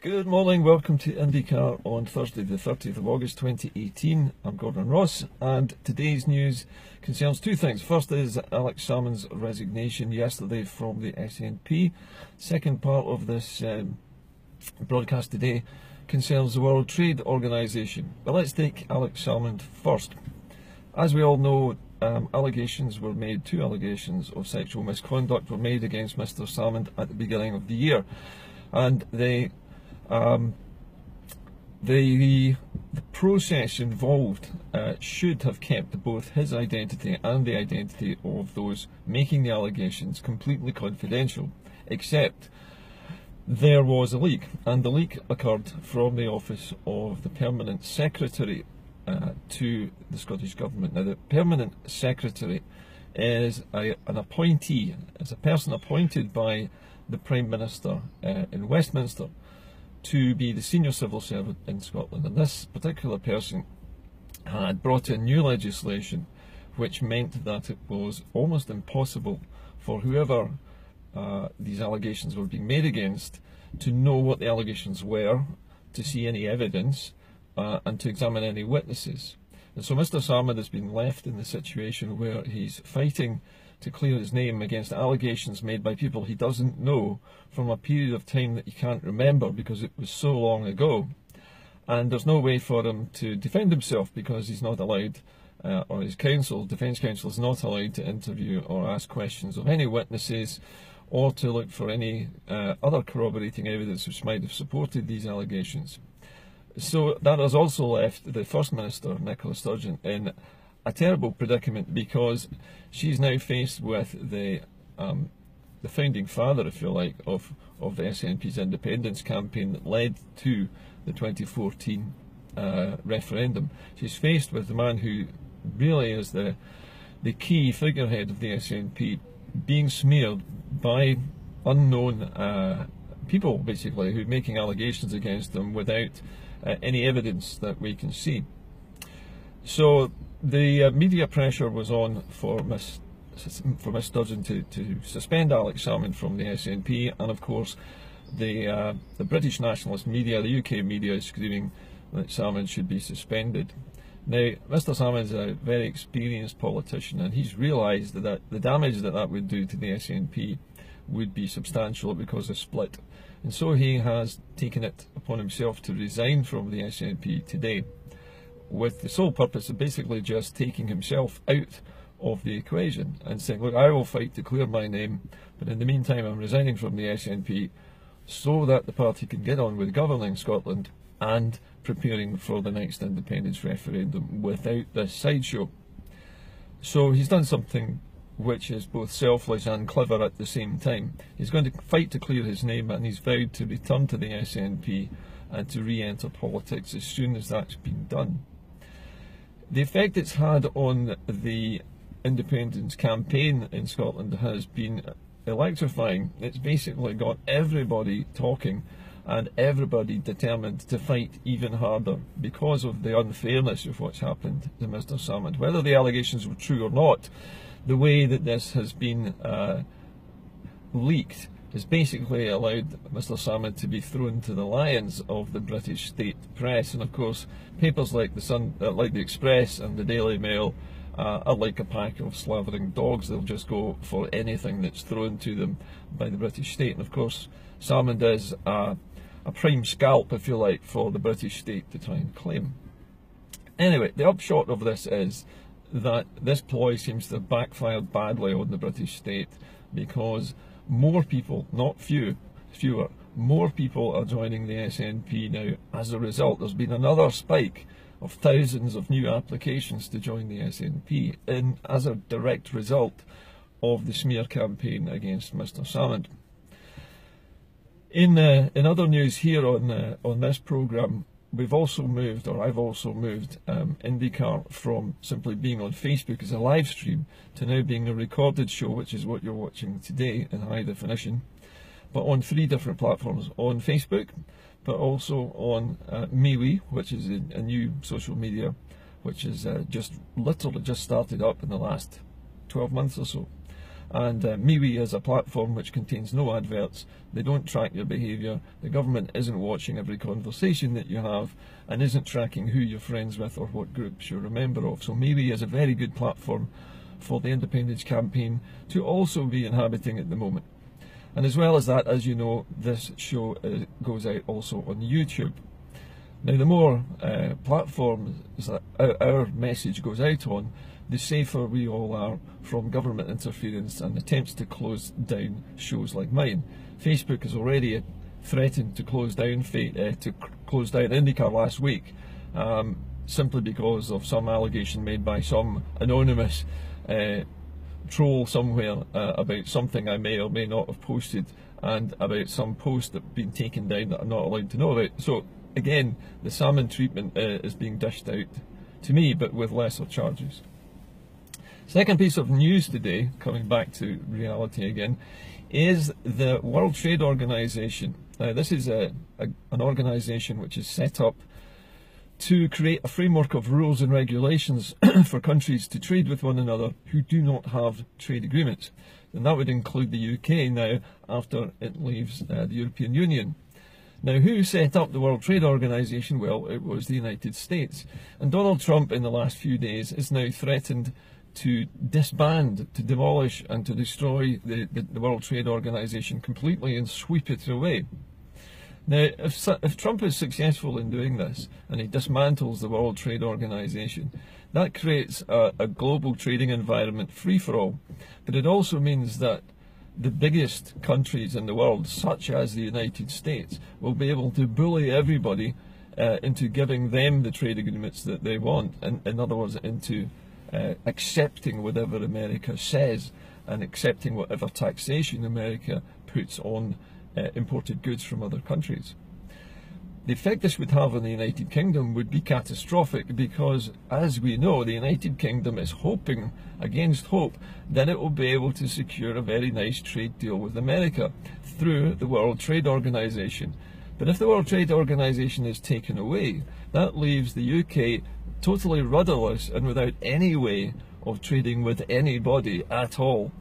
Good morning, welcome to Indycar on Thursday the 30th of August 2018. I'm Gordon Ross and today's news concerns two things. First is Alex Salmond's resignation yesterday from the SNP. Second part of this broadcast today concerns the World Trade Organization. But let's take Alex Salmond first. As we all know, two allegations of sexual misconduct were made against Mr. Salmond at the beginning of the year, and the process involved should have kept both his identity and the identity of those making the allegations completely confidential, except there was a leak, and the leak occurred from the office of the Permanent Secretary to the Scottish Government. Now, the Permanent Secretary is an appointee, is a person appointed by the Prime Minister in Westminster to be the senior civil servant in Scotland, and this particular person had brought in new legislation which meant that it was almost impossible for whoever these allegations were being made against to know what the allegations were, to see any evidence, and to examine any witnesses. And so Mr. Salmond has been left in the situation where he's fighting to clear his name against allegations made by people he doesn't know from a period of time that he can't remember because it was so long ago. And there's no way for him to defend himself because he's not allowed, or his counsel, defence counsel, is not allowed to interview or ask questions of any witnesses or to look for any other corroborating evidence which might have supported these allegations. So that has also left the First Minister, Nicola Sturgeon, in a terrible predicament because she's now faced with the founding father, if you like, of the SNP's independence campaign that led to the 2014 referendum. She's faced with the man who really is the key figurehead of the SNP being smeared by unknown people, basically, who are making allegations against them without any evidence that we can see. So the media pressure was on for Miss Sturgeon to suspend Alex Salmond from the SNP, and of course the British nationalist media, the UK media, is screaming that Salmond should be suspended. Now, Mr. Salmond is a very experienced politician, and he's realised that the damage that would do to the SNP would be substantial because of split. And so he has taken it upon himself to resign from the SNP today, with the sole purpose of basically just taking himself out of the equation and saying, look, I will fight to clear my name, but in the meantime I'm resigning from the SNP so that the party can get on with governing Scotland and preparing for the next independence referendum without this sideshow. So he's done something which is both selfless and clever at the same time. He's going to fight to clear his name, and he's vowed to return to the SNP and to re-enter politics as soon as that's been done. The effect it's had on the independence campaign in Scotland has been electrifying. It's basically got everybody talking and everybody determined to fight even harder because of the unfairness of what's happened to Mr. Salmond. Whether the allegations were true or not, the way that this has been leaked has basically allowed Mr. Salmond to be thrown to the lions of the British state press, and of course papers like the Sun, like the Express and the Daily Mail are like a pack of slavering dogs. They'll just go for anything that's thrown to them by the British state, and of course Salmond is a prime scalp, if you like, for the British state to try and claim. Anyway, the upshot of this is that this ploy seems to have backfired badly on the British state, because more people, not fewer, more people are joining the SNP now. As a result, there's been another spike of thousands of new applications to join the SNP as a direct result of the smear campaign against Mr. Salmond. In other news here on this programme, we've also moved, or I've also moved, Indycar from simply being on Facebook as a live stream to now being a recorded show, which is what you're watching today in high definition, but on 3 different platforms: on Facebook, but also on MeWe, which is a new social media which is literally just started up in the last 12 months or so, And MeWe is a platform which contains no adverts. They don't track your behaviour. The government isn't watching every conversation that you have and isn't tracking who you're friends with or what groups you're a member of. So MeWe is a very good platform for the independence campaign to also be inhabiting at the moment. And as well as that, as you know, this show goes out also on YouTube. Now, the more platforms that our message goes out on, the safer we all are from government interference and attempts to close down shows like mine. Facebook has already threatened to close down Indycar last week, simply because of some allegation made by some anonymous troll somewhere about something I may or may not have posted, and about some post that have been taken down that I'm not allowed to know about. So again, the Salmond treatment is being dished out to me, but with lesser charges. Second piece of news today, coming back to reality again, is the World Trade Organization. Now, this is an organization which is set up to create a framework of rules and regulations for countries to trade with one another who do not have trade agreements. And that would include the UK now, after it leaves the European Union. Now, who set up the World Trade Organization? Well, it was the United States. And Donald Trump, in the last few days, is now threatened to disband, to demolish and to destroy the World Trade Organization completely and sweep it away. Now, if Trump is successful in doing this and he dismantles the World Trade Organization, that creates a global trading environment free for all. But it also means that the biggest countries in the world, such as the United States, will be able to bully everybody into giving them the trade agreements that they want. In other words, into accepting whatever America says and accepting whatever taxation America puts on imported goods from other countries. The effect this would have on the United Kingdom would be catastrophic, because, as we know, the United Kingdom is hoping against hope that it will be able to secure a very nice trade deal with America through the World Trade Organization. But if the World Trade Organization is taken away, that leaves the UK totally rudderless and without any way of trading with anybody at all,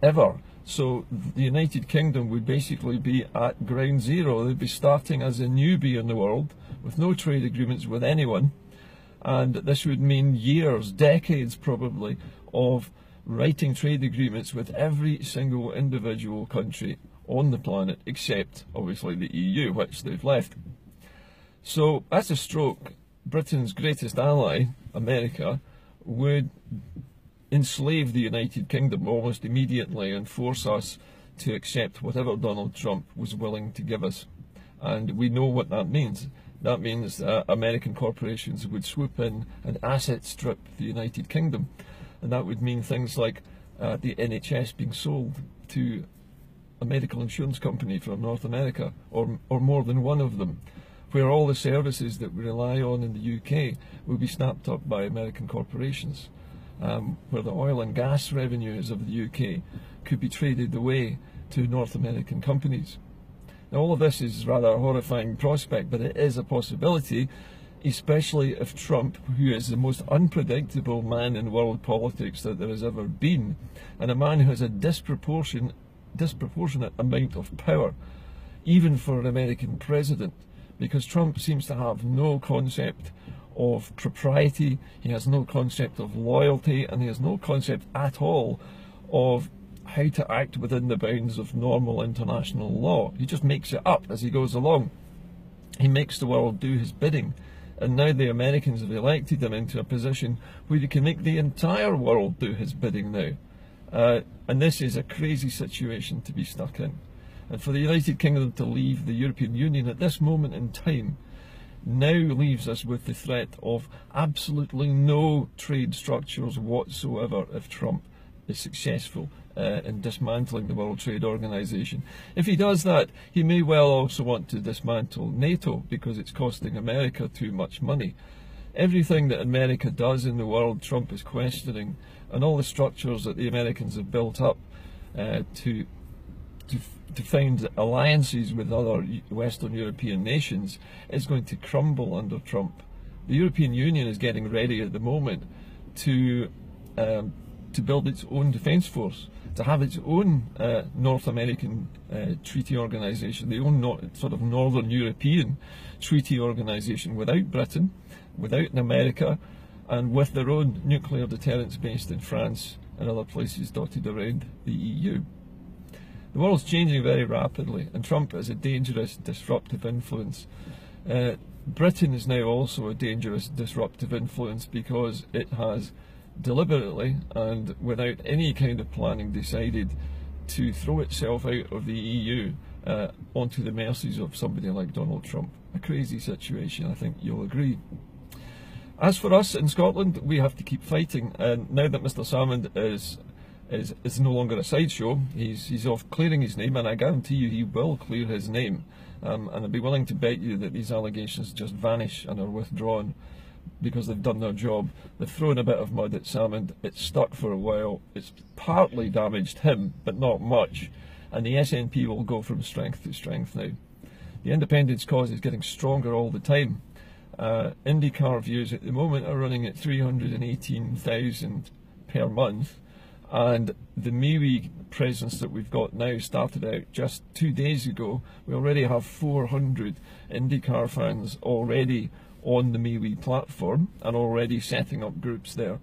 ever. So the United Kingdom would basically be at ground zero. They'd be starting as a newbie in the world with no trade agreements with anyone. And this would mean years, decades probably, of writing trade agreements with every single individual country on the planet, except obviously the EU, which they've left. So that's a stroke. Britain's greatest ally, America, would enslave the United Kingdom almost immediately and force us to accept whatever Donald Trump was willing to give us. And we know what that means. That means American corporations would swoop in and asset strip the United Kingdom. And that would mean things like the NHS being sold to a medical insurance company from North America, or more than one of them, where all the services that we rely on in the UK will be snapped up by American corporations. Where the oil and gas revenues of the UK could be traded away to North American companies. Now, all of this is rather a horrifying prospect, but it is a possibility, especially if Trump, who is the most unpredictable man in world politics that there has ever been, and a man who has a disproportionate amount of power, even for an American president, because Trump seems to have no concept of propriety, he has no concept of loyalty, and he has no concept at all of how to act within the bounds of normal international law. He just makes it up as he goes along. He makes the world do his bidding, and now the Americans have elected him into a position where he can make the entire world do his bidding now. And this is a crazy situation to be stuck in. And for the United Kingdom to leave the European Union at this moment in time now leaves us with the threat of absolutely no trade structures whatsoever if Trump is successful in dismantling the World Trade Organization. If he does that, he may well also want to dismantle NATO, because it's costing America too much money. Everything that America does in the world, Trump is questioning, and all the structures that the Americans have built up to find alliances with other Western European nations is going to crumble under Trump. The European Union is getting ready at the moment to to build its own defence force, to have its own North American treaty organisation, the own sort of Northern European treaty organisation without Britain, without America, and with their own nuclear deterrence based in France and other places dotted around the EU. The world's changing very rapidly, and Trump is a dangerous, disruptive influence. Britain is now also a dangerous, disruptive influence because it has deliberately and without any kind of planning decided to throw itself out of the EU onto the mercies of somebody like Donald Trump. A crazy situation, I think you'll agree. As for us in Scotland, we have to keep fighting, and now that Mr. Salmond is no longer a sideshow, he's off clearing his name, and I guarantee you he will clear his name. And I'd be willing to bet you that these allegations just vanish and are withdrawn because they've done their job. They've thrown a bit of mud at Salmond, it's stuck for a while, it's partly damaged him, but not much, and the SNP will go from strength to strength now. The independence cause is getting stronger all the time. Indycar views at the moment are running at 318,000 per month, and the MeWe presence that we've got now started out just 2 days ago. We already have 400 Indycar fans already on the MeWe platform and already setting up groups there.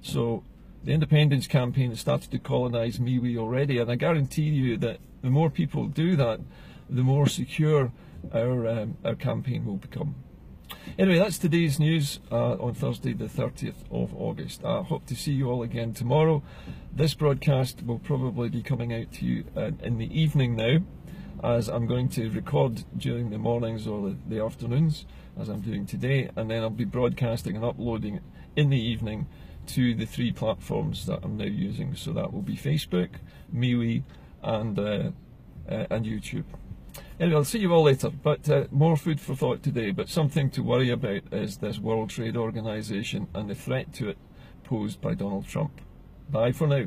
So the independence campaign has started to colonise MeWe already, and I guarantee you that the more people do that, the more secure our campaign will become. Anyway, that's today's news on Thursday the 30th of August. I hope to see you all again tomorrow. This broadcast will probably be coming out to you in the evening now, as I'm going to record during the mornings or the afternoons, as I'm doing today, and then I'll be broadcasting and uploading it in the evening to the 3 platforms that I'm now using. So that will be Facebook, MeWe, and YouTube. Anyway, I'll see you all later, but more food for thought today. But something to worry about is this World Trade Organization and the threat to it posed by Donald Trump. Bye for now.